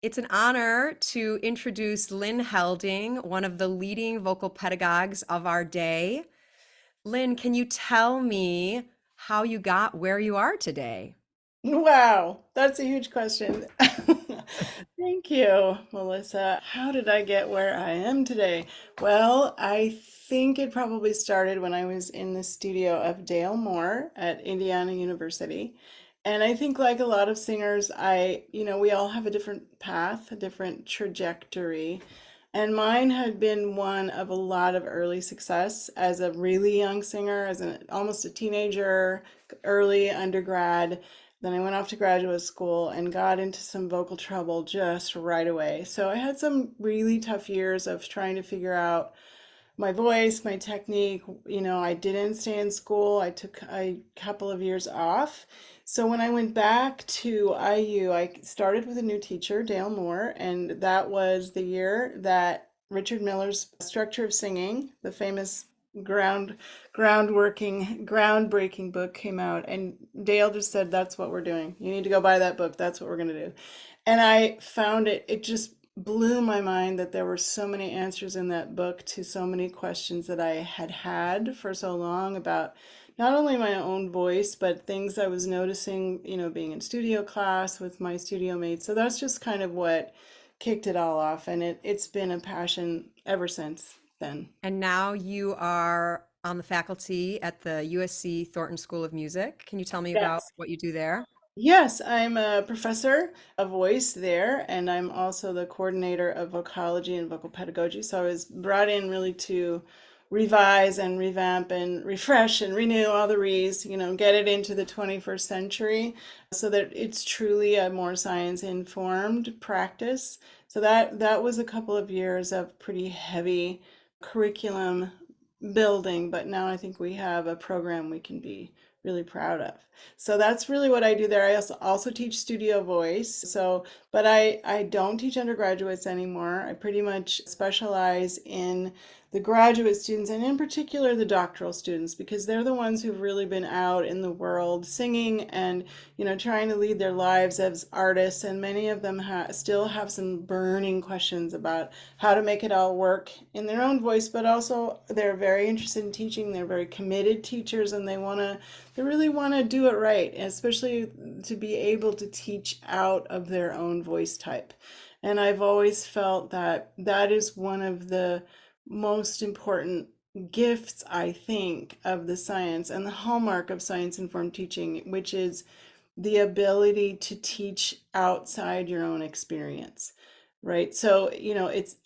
It's an honor to introduce Lynn Helding, one of the leading vocal pedagogues of our day. Lynn, can you tell me how you got where you are today? Wow, that's a huge question. Thank you, Melissa. How did I get where I am today? Well, I think it probably started when I was in the studio of Dale Moore at Indiana University. And I think, like a lot of singers, we all have a different path, a different trajectory. And mine had been one of a lot of early success as a really young singer, almost a teenager, early undergrad. Then I went off to graduate school and got into some vocal trouble just right away. So I had some really tough years of trying to figure out my voice, my technique. I didn't stay in school. I took a couple of years off. So when I went back to IU, I started with a new teacher, Dale Moore, and that was the year that Richard Miller's Structure of Singing, the famous ground groundbreaking book came out, and Dale just said, that's what we're doing. You need to go buy that book. That's what we're going to do. And I found it just blew my mind that there were so many answers in that book to so many questions that I had had for so long about not only my own voice, but things I was noticing, being in studio class with my studio mates. So that's just kind of what kicked it all off. And it's been a passion ever since then. And now you are on the faculty at the USC Thornton School of Music. Can you tell me about Yes. what you do there? Yes, I'm a professor of voice there, and I'm also the coordinator of vocology and vocal pedagogy. So I was brought in really to revise and revamp and refresh and renew all the re's, get it into the 21st century so that it's truly a more science-informed practice. So that was a couple of years of pretty heavy curriculum building, but now I think we have a program we can be really proud of. So that's really what I do there. I also teach studio voice. But I don't teach undergraduates anymore. I pretty much specialize in the graduate students and in particular the doctoral students because they're the ones who've really been out in the world singing and trying to lead their lives as artists, and many of them still have some burning questions about how to make it all work in their own voice, but also they're very interested in teaching. They're very committed teachers, and they really want to do it right, especially to be able to teach out of their own voice type. And I've always felt that that is one of the most important gifts, I think, of the science and the hallmark of science informed teaching, which is the ability to teach outside your own experience. Right. So,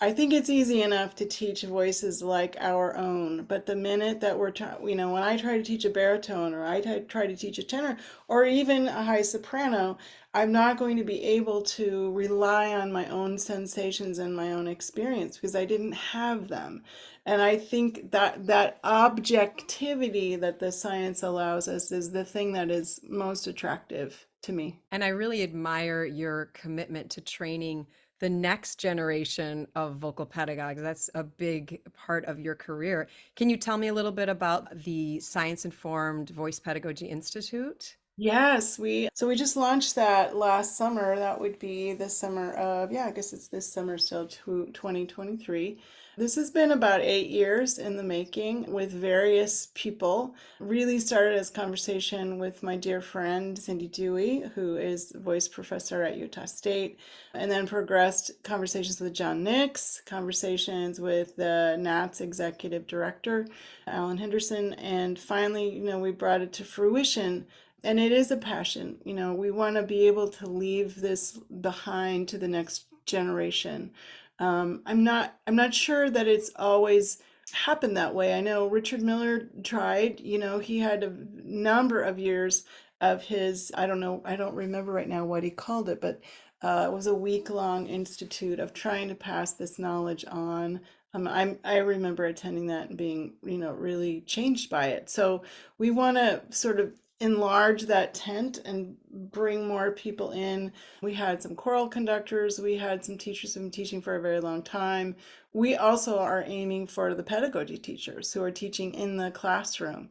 I think it's easy enough to teach voices like our own, but the minute that when I try to teach a baritone or try to teach a tenor or even a high soprano, I'm not going to be able to rely on my own sensations and my own experience because I didn't have them. And I think that objectivity that the science allows us is the thing that is most attractive to me. And I really admire your commitment to training the next generation of vocal pedagogues. That's a big part of your career. Can you tell me a little bit about the Science Informed Voice Pedagogy Institute? Yes, we just launched that last summer. That would be the summer of, yeah, I guess it's this summer still, 2023. This has been about 8 years in the making with various people. Really started as conversation with my dear friend Cindy Dewey, who is voice professor at Utah State, and then progressed conversations with John Nix, conversations with the NATS executive director, Alan Henderson, and finally, we brought it to fruition, and it is a passion. We want to be able to leave this behind to the next generation. I'm not sure that it's always happened that way. I know Richard Miller tried. He had a number of years of his, I don't know, I don't remember right now what he called it, but it was a week-long institute of trying to pass this knowledge on. I remember attending that and being, really changed by it. So we want to sort of enlarge that tent and bring more people in. We had some choral conductors, we had some teachers who've been teaching for a very long time. We also are aiming for the pedagogy teachers who are teaching in the classroom.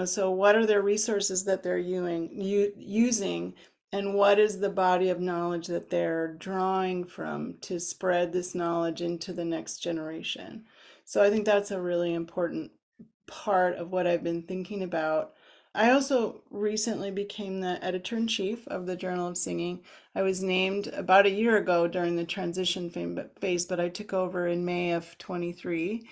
So what are their resources that they're using and what is the body of knowledge that they're drawing from to spread this knowledge into the next generation. So I think that's a really important part of what I've been thinking about. I also recently became the editor-in-chief of the Journal of Singing. I was named about a year ago during the transition phase, but I took over in May of 23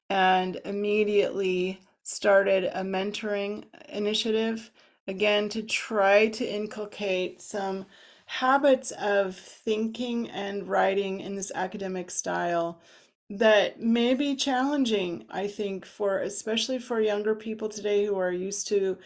and immediately started a mentoring initiative, again, to try to inculcate some habits of thinking and writing in this academic style that may be challenging, I think, for especially for younger people today who are used to,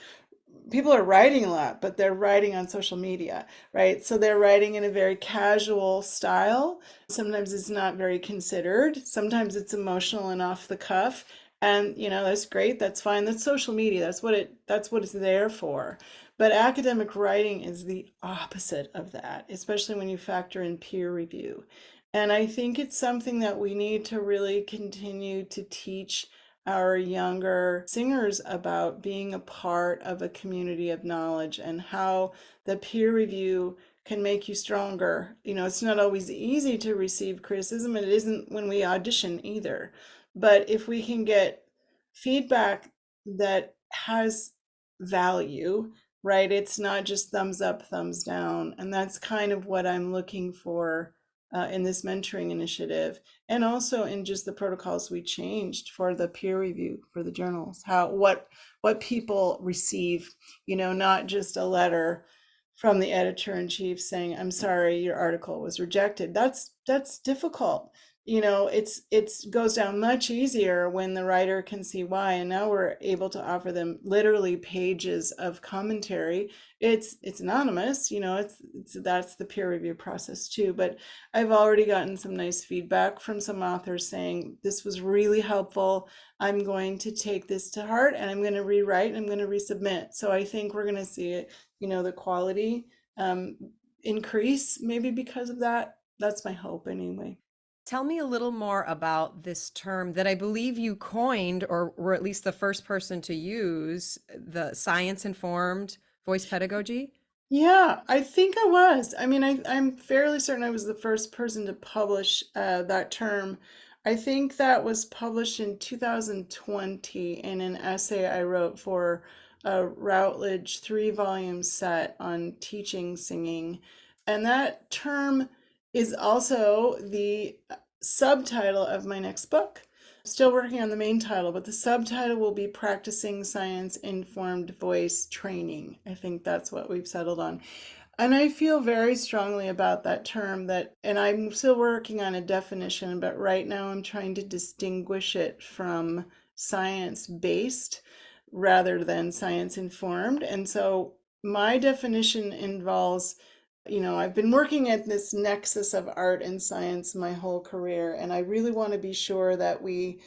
people are writing a lot, but they're writing on social media, right? So they're writing in a very casual style. Sometimes it's not very considered. Sometimes it's emotional and off the cuff. And that's great. That's fine. That's social media. That's what it's there for. But academic writing is the opposite of that, especially when you factor in peer review. And I think it's something that we need to really continue to teach our younger singers about being a part of a community of knowledge and how the peer review can make you stronger. It's not always easy to receive criticism, and it isn't when we audition either. But if we can get feedback that has value, right? It's not just thumbs up, thumbs down. And that's kind of what I'm looking for in this mentoring initiative, and also in just the protocols we changed for the peer review for the journals, what people receive, not just a letter from the editor-in-chief saying, I'm sorry, your article was rejected. That's difficult. It's goes down much easier when the writer can see why. And now we're able to offer them literally pages of commentary. It's anonymous, that's the peer review process too. But I've already gotten some nice feedback from some authors saying this was really helpful. I'm going to take this to heart and I'm going to rewrite and I'm going to resubmit. So I think we're going to see it, the quality increase maybe because of that. That's my hope anyway. Tell me a little more about this term that I believe you coined, or were at least the first person to use, the science-informed voice pedagogy. Yeah, I think I was. I mean, I'm fairly certain I was the first person to publish that term. I think that was published in 2020 in an essay I wrote for a Routledge 3-volume set on teaching singing. And that term is also the subtitle of my next book. Still working on the main title, but the subtitle will be Practicing Science Informed Voice Training. I think that's what we've settled on. And I feel very strongly about that term, and I'm still working on a definition, but right now I'm trying to distinguish it from science-based rather than science-informed. And so my definition involves, I've been working at this nexus of art and science my whole career, and I really want to be sure that we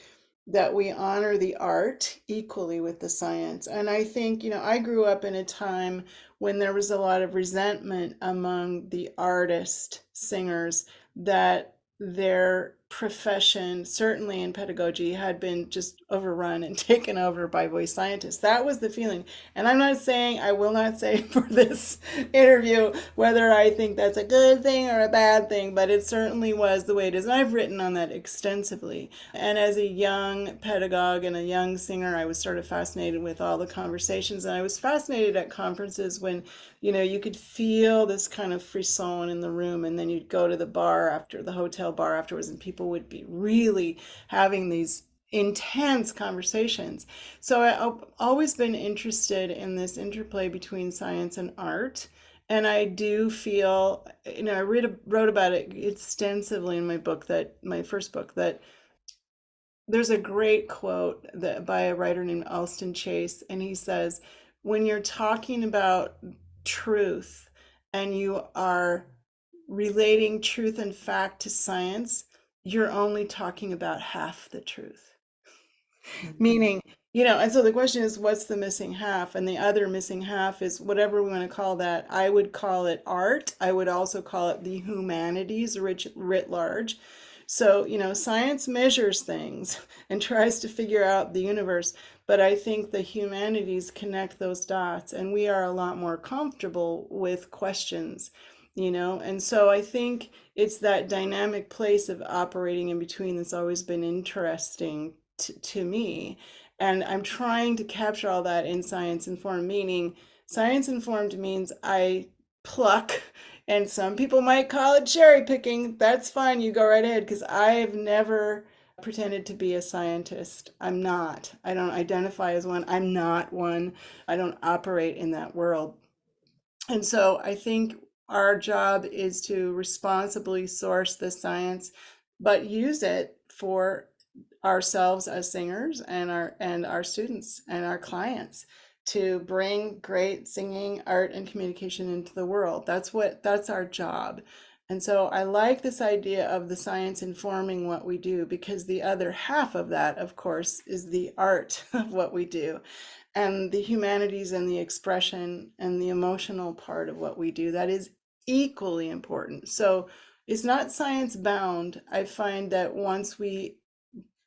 honor the art equally with the science. And I think, I grew up in a time when there was a lot of resentment among the artist singers that their profession, certainly in pedagogy, had been just overrun and taken over by voice scientists. That was the feeling. And I will not say for this interview whether I think that's a good thing or a bad thing, but it certainly was the way it is. And I've written on that extensively. And as a young pedagogue and a young singer, I was sort of fascinated with all the conversations. And I was fascinated at conferences when, you could feel this kind of frisson in the room. And then you'd go to the hotel bar afterwards, and people would be really having these intense conversations. So I've always been interested in this interplay between science and art. And I do feel, I wrote about it extensively in my first book, that there's a great quote by a writer named Alston Chase, and he says, when you're talking about truth and you are relating truth and fact to science, you're only talking about half the truth. Meaning, and so the question is, what's the missing half? And the other missing half is whatever we want to call that. I would call it art. I would also call it the humanities writ large, So, science measures things and tries to figure out the universe, but I think the humanities connect those dots, and we are a lot more comfortable with questions, and so I think it's that dynamic place of operating in between that's always been interesting to me. And I'm trying to capture all that in science informed, meaning science informed means I pluck, and some people might call it cherry picking. That's fine, you go right ahead, because I have never pretended to be a scientist. I'm not. I don't identify as one. I'm not one. I don't operate in that world. And so I think our job is to responsibly source the science, but use it for ourselves as singers and our students and our clients to bring great singing, art, and communication into the world. That's our job. And so I like this idea of the science informing what we do, because the other half of that, of course, is the art of what we do, and the humanities and the expression and the emotional part of what we do. That is equally important. So it's not science bound. I find that once we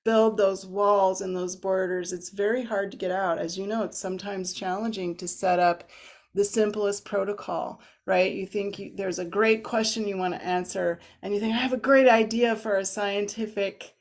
build those walls and those borders, it's very hard to get out. As you know, it's sometimes challenging to set up the simplest protocol, right? You think there's a great question you want to answer, and you think, I have a great idea for a scientific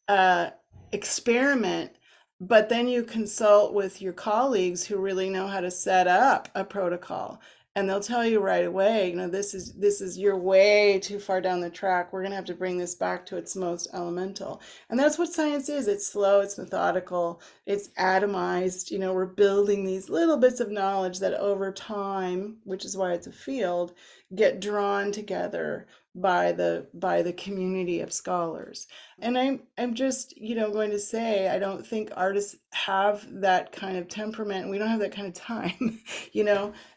uh, experiment, but then you consult with your colleagues who really know how to set up a protocol, and they'll tell you right away, this is you're way too far down the track. We're going to have to bring this back to its most elemental. And that's what science is. It's slow, it's methodical, it's atomized. We're building these little bits of knowledge that over time, which is why it's a field, get drawn together by the community of scholars. And I'm just, going to say, I don't think artists have that kind of temperament. We don't have that kind of time.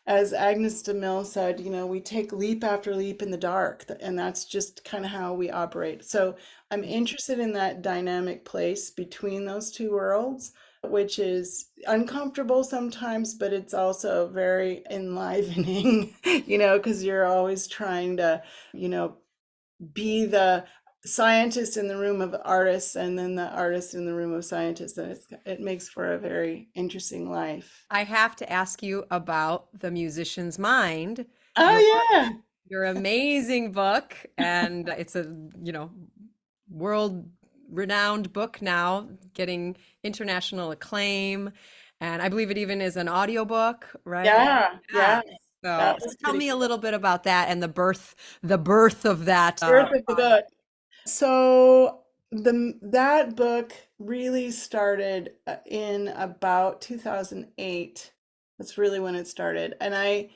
As Agnes de Mille said, we take leap after leap in the dark, and that's just kind of how we operate. So I'm interested in that dynamic place between those two worlds, which is uncomfortable sometimes, but it's also very enlivening, because you're always trying to, you know, be the scientist in the room of artists and then the artist in the room of scientists. And it makes for a very interesting life. I have to ask you about The Musician's Mind, your Oh, yeah. your amazing book, and it's a, you know, world renowned book now, getting international acclaim. And I believe it even is an audiobook, right? Yeah. Yeah. Yeah. So, That so was tell pretty me a cool. little bit about that and the birth of that Birth of the product. book. So that book really started in about 2008. That's really when it started. And I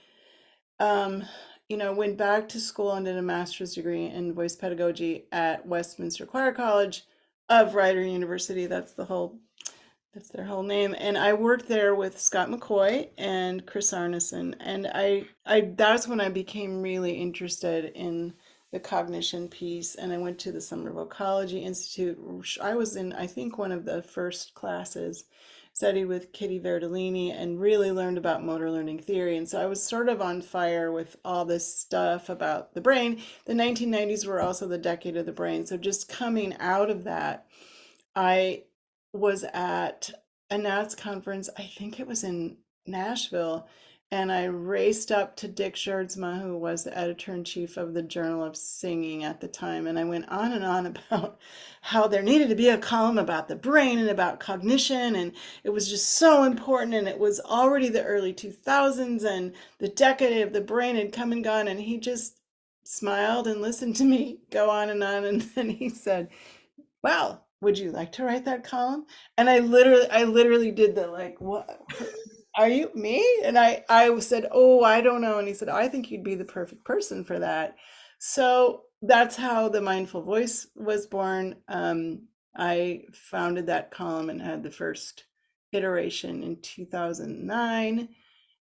um, went back to school and did a master's degree in voice pedagogy at Westminster Choir College of Rider University. That's their whole name. And I worked there with Scott McCoy and Chris Arneson. And I that's when I became really interested in the cognition piece. And I went to the Summer Vocology Institute. I was in, I think, one of the first classes, studied with Kitty Verdellini, and really learned about motor learning theory. And so I was sort of on fire with all this stuff about the brain. The 1990s were also the decade of the brain. So just coming out of that, I was at a NATS conference, I think it was in Nashville, and I raced up to Dick Scherdsma, who was the editor-in-chief of the Journal of Singing at the time, and I went on and on about how there needed to be a column about the brain and about cognition, and it was just so important, and it was already the early 2000s, and the decade of the brain had come and gone, and he just smiled and listened to me go on, and then he said, well, would you like to write that column? And I literally did the, like, what are you, me? And I said, oh, I don't know. And he said, I think you'd be the perfect person for that. So that's how the Mindful Voice was born. I founded that column and had the first iteration in 2009.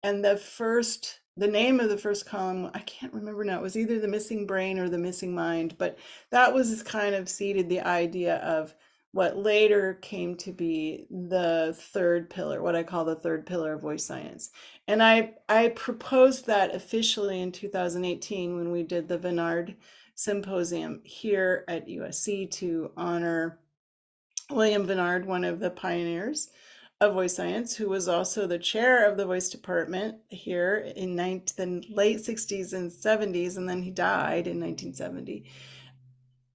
And the name of the first column, I can't remember now. It was either The Missing Brain or The Missing Mind, but that was kind of seeded the idea of what later came to be the third pillar, what I call the third pillar of voice science. And I proposed that officially in 2018 when we did the Vennard symposium here at USC to honor William Vennard, one of the pioneers of voice science, who was also the chair of the voice department here in the late 60s and 70s, and then he died in 1970.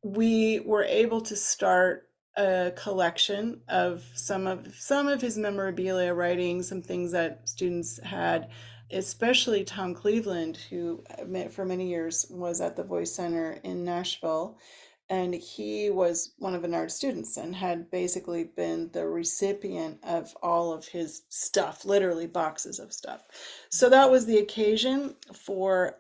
We were able to start a collection of some of his memorabilia writings, some things that students had, especially Tom Cleveland, who for many years was at the Voice Center in Nashville. And he was one of Bernard's students and had basically been the recipient of all of his stuff, literally boxes of stuff. So that was the occasion for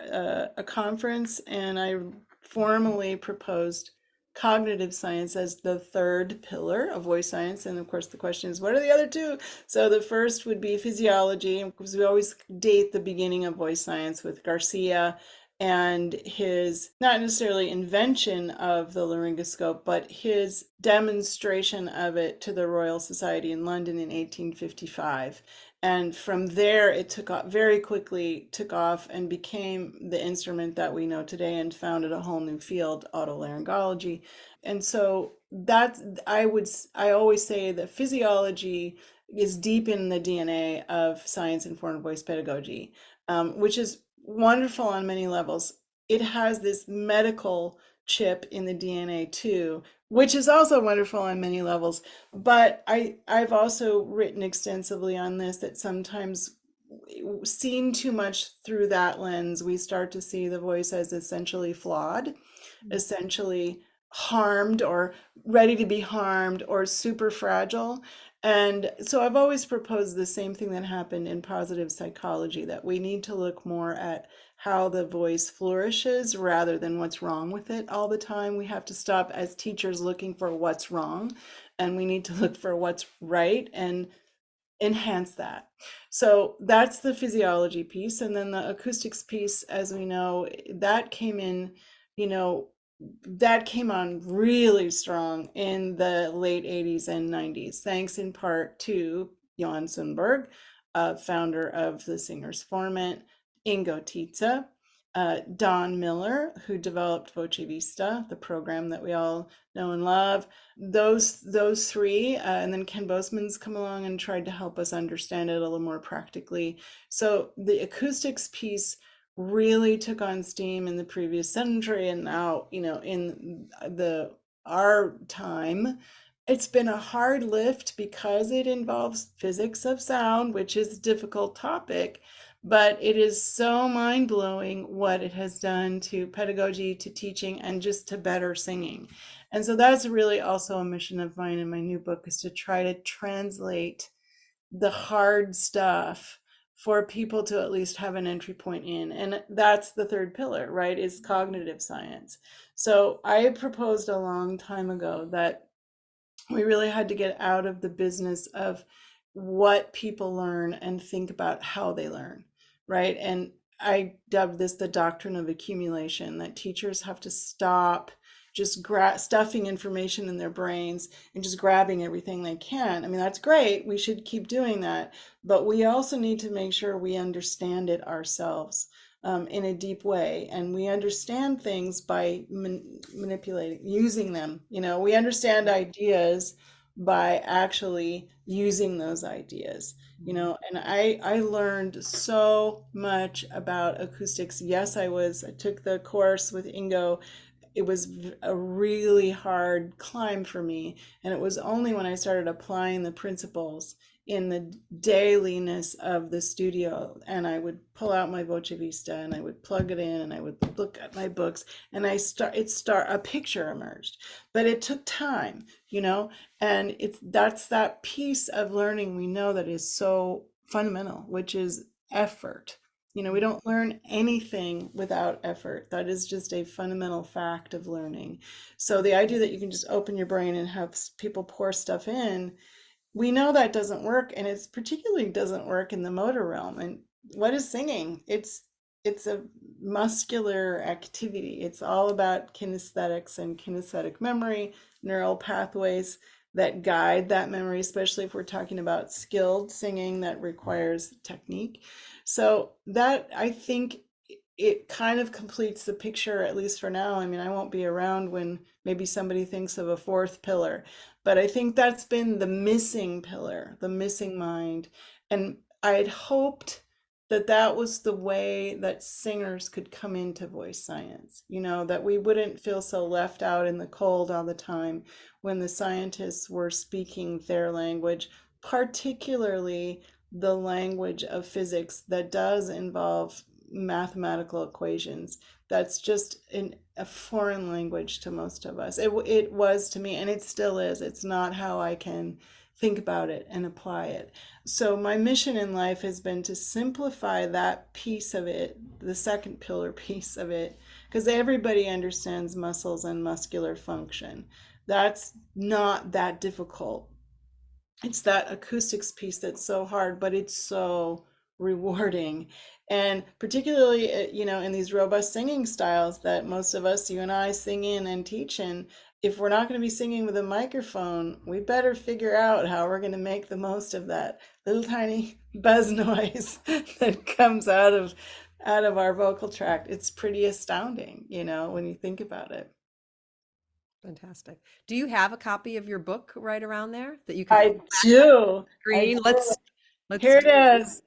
a conference, and I formally proposed cognitive science as the third pillar of voice science. And of course, the question is, what are the other two? So the first would be physiology, because we always date the beginning of voice science with Garcia and his not necessarily invention of the laryngoscope, but his demonstration of it to the Royal Society in London in 1855. And from there, it took off very quickly, took off and became the instrument that we know today and founded a whole new field, otolaryngology. And so that's, I always say that physiology is deep in the DNA of science-informed voice pedagogy, which is wonderful on many levels. It has this medical chip in the DNA too, which is also wonderful on many levels. But I've also written extensively on this, that sometimes seen too much through that lens, we start to see the voice as essentially flawed, essentially harmed or ready to be harmed or super fragile. And so I've always proposed the same thing that happened in positive psychology, that we need to look more at how the voice flourishes rather than what's wrong with it all the time. We have to stop as teachers looking for what's wrong, and we need to look for what's right and enhance that. So that's the physiology piece. And then the acoustics piece, as we know, that came in, you know, that came on really strong in the late 80s and 90s, thanks in part to Jan Sundberg, founder of the Singers Formant, Ingo Tietze, Don Miller, who developed Voce Vista, the program that we all know and love. Those three, and then Ken Boseman's come along and tried to help us understand it a little more practically. So the acoustics piece really took on steam in the previous century, and now, you know, in our time, it's been a hard lift because it involves physics of sound, which is a difficult topic, but it is so mind-blowing what it has done to pedagogy, to teaching, and just to better singing. And so that's really also a mission of mine in my new book, is to try to translate the hard stuff for people to at least have an entry point in. And that's the third pillar, right, is cognitive science. So I proposed a long time ago that we really had to get out of the business of what people learn and think about how they learn, right? And I dubbed this the doctrine of accumulation, that teachers have to stop just stuffing information in their brains and just grabbing everything they can. I mean, that's great. We should keep doing that. But we also need to make sure we understand it ourselves in a deep way. And we understand things by manipulating, using them. You know, we understand ideas by actually using those ideas, you know. And I learned so much about acoustics. Yes, I took the course with Ingo. It was a really hard climb for me, and it was only when I started applying the principles in the dailiness of the studio, and I would pull out my Voce Vista and I would plug it in and I would look at my books, and a picture emerged. But it took time, you know, and that's that piece of learning we know that is so fundamental, which is effort. You know, we don't learn anything without effort. That is just a fundamental fact of learning. So the idea that you can just open your brain and have people pour stuff in, we know that doesn't work, and it's particularly doesn't work in the motor realm. And what is singing? It's a muscular activity. It's all about kinesthetics and kinesthetic memory, neural pathways that guide that memory, especially if we're talking about skilled singing that requires technique. So that, I think, it kind of completes the picture, at least for now. I mean, I won't be around when maybe somebody thinks of a fourth pillar, but I think that's been the missing pillar, the missing mind. And I had hoped that that was the way that singers could come into voice science, that we wouldn't feel so left out in the cold all the time when the scientists were speaking their language, particularly the language of physics that does involve mathematical equations. That's just a foreign language to most of us. It was to me, and it still is. It's not how I can think about it and apply it. So my mission in life has been to simplify that piece of it, the second pillar piece of it, because everybody understands muscles and muscular function. That's not that difficult. It's that acoustics piece that's so hard, but it's so rewarding. And particularly, in these robust singing styles that most of us, you and I, sing in and teach in, if we're not going to be singing with a microphone, we better figure out how we're going to make the most of that little tiny buzz noise that comes out of our vocal tract. It's pretty astounding, when you think about it. Fantastic. Do you have a copy of your book right around there that you could I do. I screen? do. Let's Here do it is.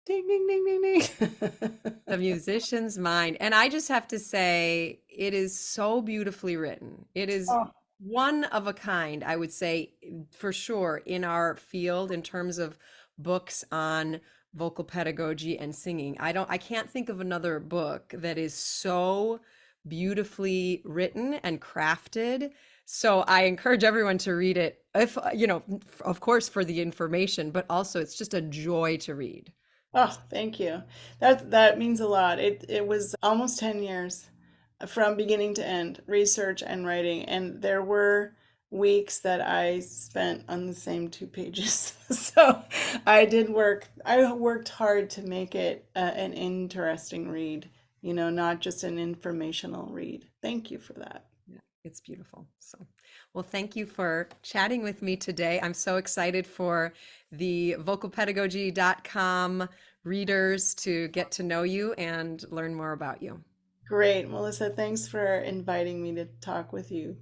Ding, ding, ding, ding, ding. The Musician's Mind. And I just have to say, it is so beautifully written. It is Oh, one of a kind, I would say, for sure, in our field in terms of books on vocal pedagogy and singing. I can't think of another book that is so beautifully written and crafted. So I encourage everyone to read it, if, of course, for the information, but also it's just a joy to read. oh, thank you. That means a lot. It was almost 10 years from beginning to end, research and writing, and there were weeks that I spent on the same 2 pages. So I worked hard to make it an interesting read, not just an informational read. Thank you for that. Yeah, it's beautiful. So, well, thank you for chatting with me today. I'm so excited for the vocalpedagogy.com readers to get to know you and learn more about you. Great, Melissa. Thanks for inviting me to talk with you.